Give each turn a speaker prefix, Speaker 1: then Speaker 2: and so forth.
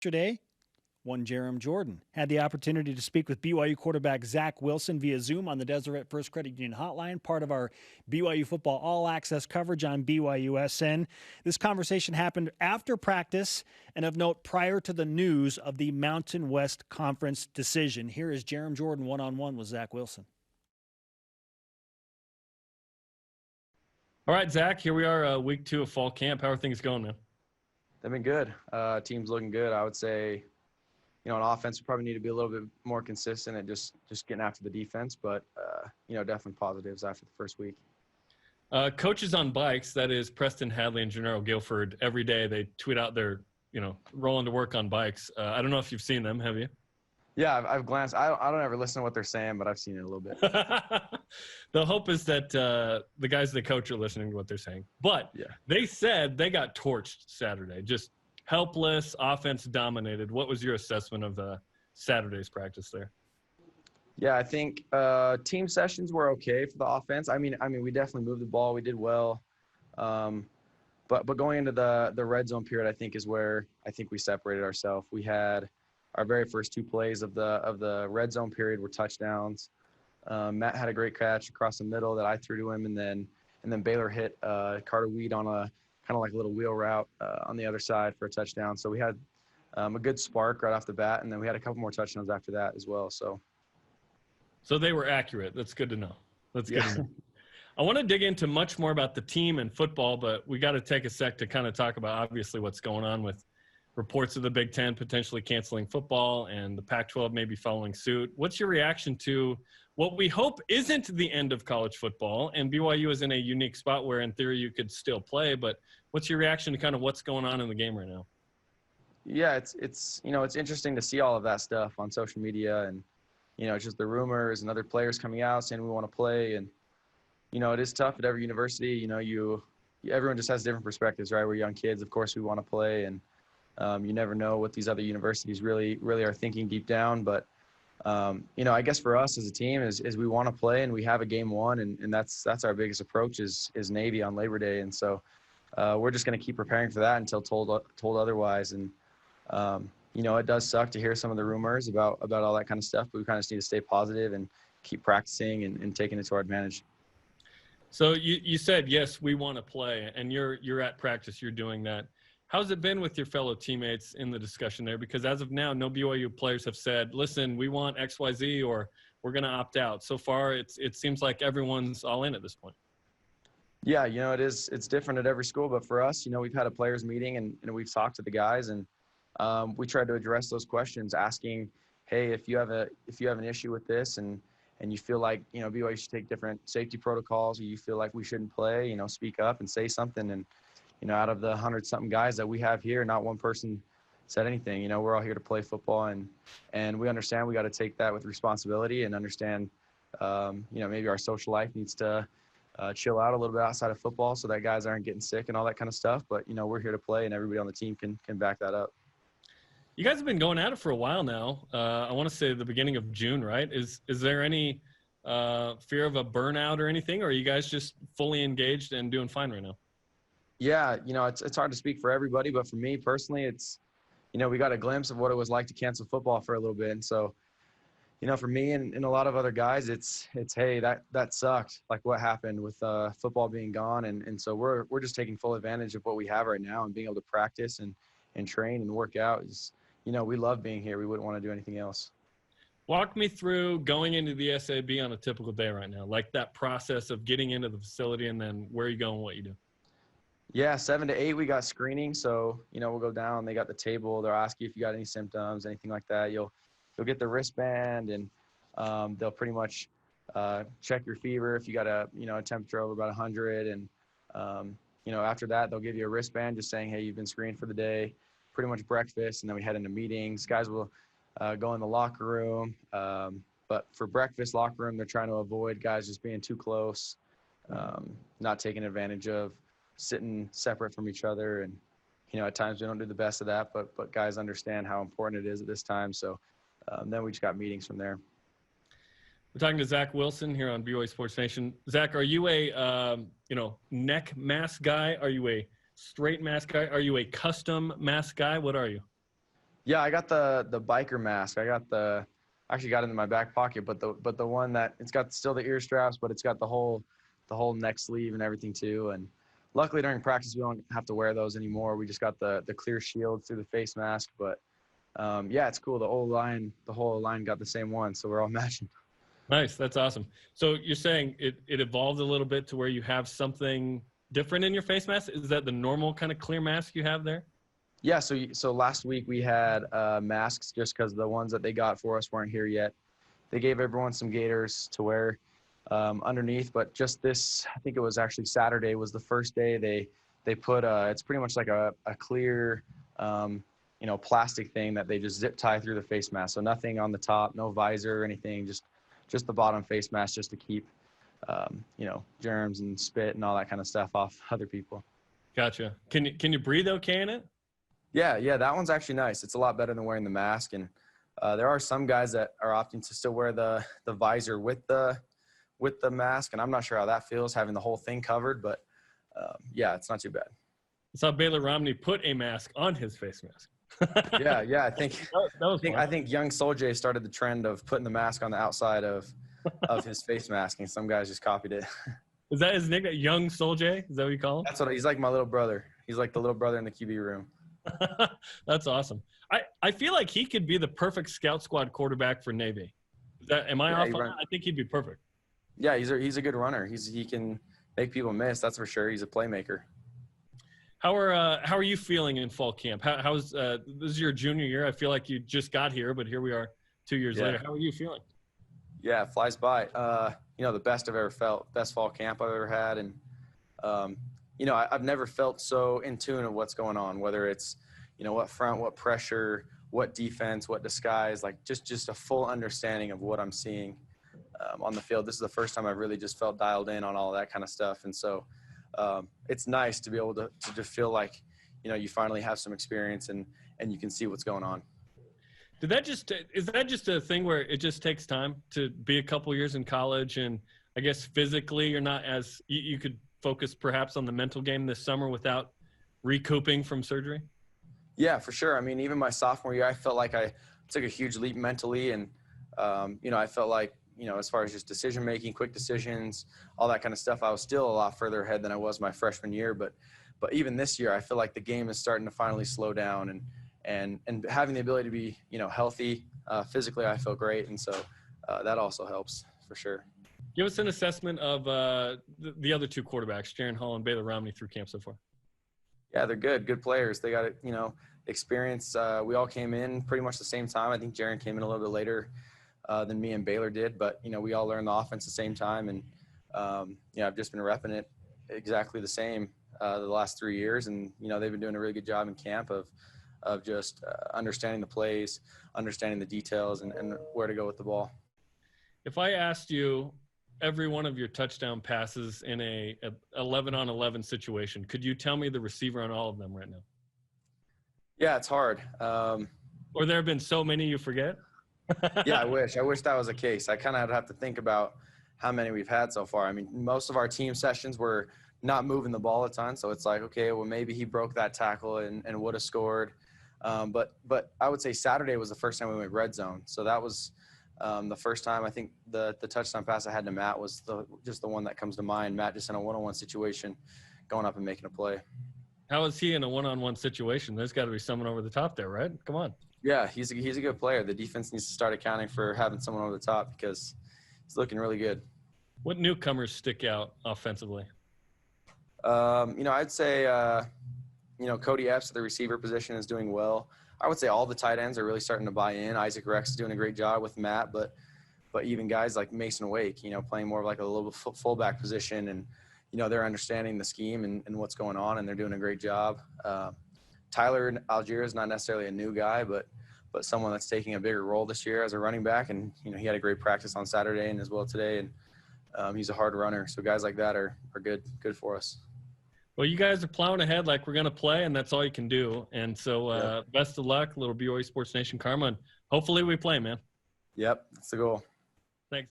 Speaker 1: Yesterday, one Jarom Jordan had the opportunity to speak with BYU quarterback Zach Wilson via Zoom on the Deseret First Credit Union Hotline, part of our BYU football all-access coverage on BYUSN. This conversation happened after practice and of note prior to the news of the Mountain West Conference decision. Here is Jarom Jordan one-on-one with Zach Wilson.
Speaker 2: All right, Zach, here we are, week 2 of fall camp. How are things going, man?
Speaker 3: They've been good. Team's looking good. I would say, on offense, we probably need to be a little bit more consistent and just getting after the defense. But, definitely positives after the first week.
Speaker 2: Coaches on bikes, that is Preston Hadley and Gennaro Guilford, every day they tweet out their, rolling to work on bikes. I don't know if you've seen them, have you?
Speaker 3: Yeah, I've glanced. I don't ever listen to what they're saying, but I've seen it a little bit.
Speaker 2: The hope is that the guys they coach are listening to what they're saying. But
Speaker 3: yeah,
Speaker 2: they said they got torched Saturday, just helpless, offense dominated. What was your assessment of Saturday's practice there?
Speaker 3: Yeah, I think team sessions were okay for the offense. I mean, we definitely moved the ball. We did well. But going into the red zone period, I think is where I think we separated ourselves. We had our very first 2 plays of the red zone period were touchdowns. Matt had a great catch across the middle that I threw to him, and then Baylor hit Carter Weed on a kind of like a little wheel route on the other side for a touchdown. So we had a good spark right off the bat, and then we had a couple more touchdowns after that as well. So
Speaker 2: they were accurate. That's good to know. Good to know. I want to dig into much more about the team and football, but we got to take a sec to kind of talk about obviously what's going on with reports of the Big Ten potentially canceling football and the Pac-12 maybe following suit. What's your reaction to what we hope isn't the end of college football? And BYU is in a unique spot where in theory you could still play, but what's your reaction to kind of what's going on in the game right now?
Speaker 3: Yeah, it's interesting to see all of that stuff on social media, and it's just the rumors and other players coming out saying we want to play. And it is tough at every university. Everyone just has different perspectives, right? We're young kids, of course we want to play, and you never know what these other universities really are thinking deep down. But, I guess for us as a team is we want to play, and we have a game 1, and that's our biggest approach is Navy on Labor Day. And so we're just going to keep preparing for that until told otherwise. And, it does suck to hear some of the rumors about all that kind of stuff, but we kind of just need to stay positive and keep practicing and taking it to our advantage.
Speaker 2: So you said, yes, we want to play, and you're at practice, you're doing that. How's it been with your fellow teammates in the discussion there? Because as of now, no BYU players have said, listen, we want XYZ or we're going to opt out. So far, it seems like everyone's all in at this point.
Speaker 3: Yeah, it's different at every school. But for us, we've had a players meeting and we've talked to the guys, and we tried to address those questions, asking, hey, if you have an issue with this and you feel like, BYU should take different safety protocols, or you feel like we shouldn't play, speak up and say something. And out of the 100-something guys that we have here, not one person said anything. We're all here to play football, and we understand we got to take that with responsibility and understand, maybe our social life needs to chill out a little bit outside of football so that guys aren't getting sick and all that kind of stuff. But, we're here to play, and everybody on the team can back that up.
Speaker 2: You guys have been going at it for a while now. I want to say the beginning of June, right? Is there any fear of a burnout or anything, or are you guys just fully engaged and doing fine right now?
Speaker 3: Yeah, it's hard to speak for everybody, but for me personally, it's, we got a glimpse of what it was like to cancel football for a little bit. And so, for me and a lot of other guys, it's hey, that sucked. Like what happened with football being gone. And so we're just taking full advantage of what we have right now and being able to practice and train and work out is, we love being here. We wouldn't want to do anything else.
Speaker 2: Walk me through going into the SAB on a typical day right now, like that process of getting into the facility and then where you go and what you do.
Speaker 3: Yeah, 7 to 8, we got screening. So, we'll go down. They got the table. They'll ask you if you got any symptoms, anything like that. You'll get the wristband, and they'll pretty much check your fever if you got a temperature over about 100. And, after that, they'll give you a wristband just saying, hey, you've been screened for the day, pretty much breakfast. And then we head into meetings. Guys will go in the locker room. But for breakfast, locker room, they're trying to avoid guys just being too close, not taking advantage of sitting separate from each other. And, at times we don't do the best of that, but guys understand how important it is at this time. So then we just got meetings from there.
Speaker 2: We're talking to Zach Wilson here on BYU Sports Nation. Zach, are you a, neck mask guy? Are you a straight mask guy? Are you a custom mask guy? What are you?
Speaker 3: Yeah, I got the biker mask. Actually got it in my back pocket, but the one that it's got still the ear straps, but it's got the whole neck sleeve and everything too. And luckily during practice we don't have to wear those anymore. We just got the clear shield through the face mask. But yeah, it's cool. The whole line got the same one, so we're all matching.
Speaker 2: Nice. That's awesome. So you're saying it evolved a little bit to where you have something different in your face mask? Is that the normal kind of clear mask you have there?
Speaker 3: Yeah, so last week we had masks just because the ones that they got for us weren't here yet. They gave everyone some gaiters to wear underneath, but just this, I think it was actually Saturday was the first day they put it's pretty much like a clear plastic thing that they just zip tie through the face mask. So nothing on the top, no visor or anything, just the bottom face mask just to keep germs and spit and all that kind of stuff off other people.
Speaker 2: Gotcha. Can you breathe okay in it?
Speaker 3: Yeah, that one's actually nice. It's a lot better than wearing the mask. And there are some guys that are opting to still wear the visor with the mask, and I'm not sure how that feels having the whole thing covered. But yeah, it's not too bad.
Speaker 2: I saw Baylor Romney put a mask on his face mask.
Speaker 3: Yeah, I think
Speaker 2: I
Speaker 3: think young Soljay started the trend of putting the mask on the outside of his face mask, and some guys just copied it.
Speaker 2: Is that his nickname? Young Soljay? Is that what you call him?
Speaker 3: That's what he's like. My little brother. He's like the little brother in the QB room.
Speaker 2: That's awesome. I feel like he could be the perfect scout squad quarterback for Navy. Am I off on that? I think he'd be perfect.
Speaker 3: Yeah, he's a good runner. He can make people miss. That's for sure. He's a playmaker.
Speaker 2: How are you feeling in fall camp? How's this is your junior year? I feel like you just got here, but here we are 2 years later. How are you feeling?
Speaker 3: Yeah, it flies by. The best I've ever felt, best fall camp I've ever had, and I've never felt so in tune of what's going on, whether it's, what front, what pressure, what defense, what disguise, like just a full understanding of what I'm seeing on the field. This is the first time I've really just felt dialed in on all of that kind of stuff. And so it's nice to be able to just feel like, you finally have some experience and you can see what's going on.
Speaker 2: Is that just a thing where it just takes time to be a couple years in college, and I guess physically you're not as you could focus perhaps on the mental game this summer without recouping from surgery?
Speaker 3: Yeah, for sure. I mean, even my sophomore year, I felt like I took a huge leap mentally, and I felt like, as far as just decision making, quick decisions, all that kind of stuff, I was still a lot further ahead than I was my freshman year. But even this year, I feel like the game is starting to finally slow down, and having the ability to be, healthy physically, I feel great, and so that also helps for sure.
Speaker 2: Give us an assessment of the other two quarterbacks, Jaron Hall and Baylor Romney, through camp so far. Yeah,
Speaker 3: they're good players. They got experience. We all came in pretty much the same time. I think Jaron came in a little bit later than me and Baylor did, but we all learned the offense the same time, and I've just been repping it exactly the same the last 3 years, and they've been doing a really good job in camp of just understanding the plays, understanding the details, and where to go with the ball.
Speaker 2: If I asked you every one of your touchdown passes in a 11-on-11 situation, could you tell me the receiver on all of them right now?
Speaker 3: Yeah, it's hard.
Speaker 2: Or there have been so many you forget?
Speaker 3: Yeah, I wish that was the case. I kind of have to think about how many we've had so far. I mean, most of our team sessions were not moving the ball a ton, so it's like, okay, well, maybe he broke that tackle and would have scored. But I would say Saturday was the first time we went red zone. So that was the first time. I think the touchdown pass I had to Matt was just the one that comes to mind. Matt just in a one-on-one situation going up and making a play.
Speaker 2: How is he in a one-on-one situation? There's got to be someone over the top there, right? Come on.
Speaker 3: Yeah, he's a good player. The defense needs to start accounting for having someone over the top because he's looking really good.
Speaker 2: What newcomers stick out offensively?
Speaker 3: I'd say, Cody Epps at the receiver position is doing well. I would say all the tight ends are really starting to buy in. Isaac Rex is doing a great job with Matt, but even guys like Mason Wake, playing more of like a little fullback position, and, they're understanding the scheme and what's going on, and they're doing a great job. Tyler Algier is not necessarily a new guy, but someone that's taking a bigger role this year as a running back, and, he had a great practice on Saturday and as well today, and he's a hard runner. So guys like that are good for us.
Speaker 2: Well, you guys are plowing ahead like we're going to play, and that's all you can do. And so best of luck, little BYU Sports Nation karma, and hopefully we play, man.
Speaker 3: Yep, that's the goal.